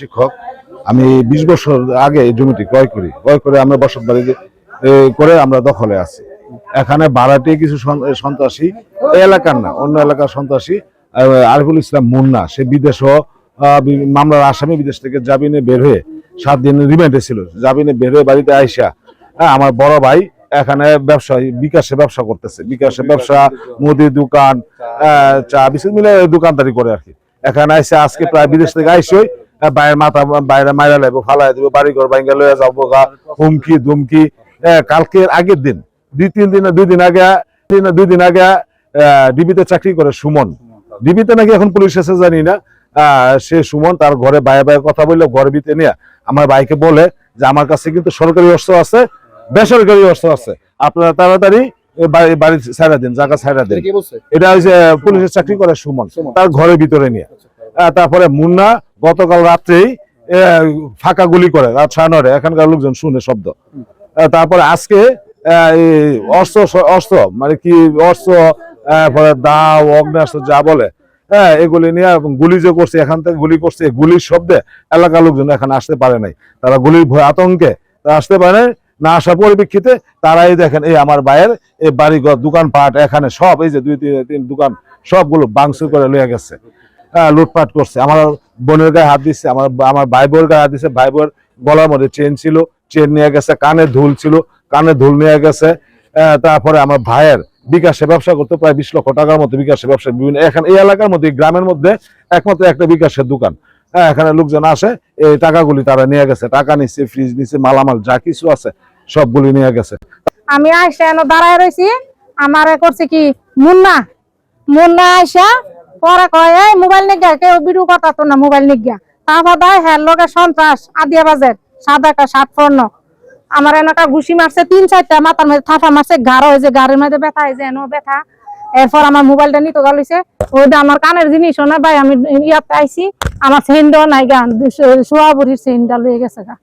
শিক্ষক। আমি 20 বছর আগে এই জমিটি ক্রয় করে আমরা বসত বাড়ি করে আমরা দখলে আছি। এখানে ভাড়াটে কিছু সন্ত্রাসী, এই এলাকার না অন্য এলাকার সন্ত্রাসী, আরিফুল ইসলাম মুন্না, সে বিদেশও মামলার আসামি, বিদেশ থেকে জামিনে বের হয়ে 7 দিন রিমান্ডে ছিল। জামিনে বের হয়ে বাড়িতে আইসা আমার বড় ভাই এখানে ব্যবসায়ী বিকাশে ব্যবসা করতেছে। বিকাশে ব্যবসা, মুদির দোকান, চা বিস্কুট মিলে দোকানদারি করে আর কি। এখানে আইসে আজকে প্রায় বিদেশ থেকে আইসই বাইরের মাথা বাইরে মাইরা লাগবো, ফালাই দেবো, বাড়ি ঘর ভাঙ্গা লইয়া যাবো, হুমকি ধুমকি। কালকের আগের দিন দুই দিন আগে ডিবিতে চাকরি করে সুমন, ডিবিতে নাকি এখন পুলিশ এসে জানি না, সে সুমন তার ঘরে বাইরে কথা বললো, ঘরের ভিতরে নিয়ে আমার ভাইকে বলে যে আমার কাছে কিন্তু সরকারি অস্ত্র আছে, বেসরকারি অস্ত্র আছে, আপনারা তাড়াতাড়ি বাড়ি ছাড়া দিন, জায়গা ছাড়া দিন। এটা হচ্ছে পুলিশের চাকরি করে সুমন, তার ঘরের ভিতরে নিয়ে। তারপরে মুন্না গতকাল রাত্রেই ফাঁকা গুলি করে, রাত 9:30, এখানকার লোকজন শুনে শব্দ। তারপরে আজকে অস্ত্র মানে কি অস্ত্র, দাও, অগ্নেয়াস্ত্র যা বলে, এগুলি নিয়ে গুলি যে করছে, এখান থেকে গুলি করছে, গুলির শব্দে এলাকার লোকজন এখানে আসতে পারে নাই। তারা গুলির ভয় আতঙ্কে আসতে পারে না, আসার পরিপ্রেক্ষিতে তারাই দেখেন এই আমার ভাইয়ের এই বাড়িঘর দোকানপাট এখানে সব এই যে 2-3 দোকান সবগুলো ভাঙচুর করে লইয়া গেছে, লুটপাট করছে। আমার বোনের গায়ে হাত দিচ্ছে, আমার ভাই বোনের গায়ে হাত দিচ্ছে। ভাই বোনের গলার মধ্যে চেন ছিল, চেন নিয়ে গেছে। কানে দুল ছিল, কানে দুল নিয়ে গেছে। তারপরে আমার ভাইয়ের বিকাশে ব্যবসা করতে প্রায় 20 লক্ষ টাকার মতো বিকাশে ব্যবসা, বিভিন্ন এখানে এই এলাকার মধ্যে গ্রামের মধ্যে একমাত্র একটা বিকাশের দোকান। এখানে লোকজন আসে, এই টাকাগুলি তারা নিয়ে গেছে। টাকা নিচ্ছে, ফ্রিজ নিচ্ছে, মালামাল যা কিছু আছে সবগুলি নিয়ে গেছে। আমি আইসা এনে দাঁড়ায় রয়েছি, আমারে করছে কি মুন্না আইসা পরে কয় এই মোবাইল নিয়ে গিয়া, কেউ ভিডিও কথা তো না, মোবাইল নিয়ে গিয়া। তারপর দেয় হ্যাঁ লোকের সন্ত্রাস, আদিয়া বাজার, সাদা একটা শার্ট পরনো। আমার এনাকা ঘুষি মারছে, 3-4টা মাথার মধ্যে থাপা মারছে, গাঢ় হয়েছে, গাড়ির মধ্যে ব্যথা হয়েছে, এনো ব্যথা। এরপর আমার মোবাইলটা নিতে গেছে, ওইটা আমার কানের জিনিস না ভাই, আমি ইয়াতে আইসি, আমার সেন্ডও নাই গান, সোয়াবুরির সেন্ডটা লয়ে গেছে গা।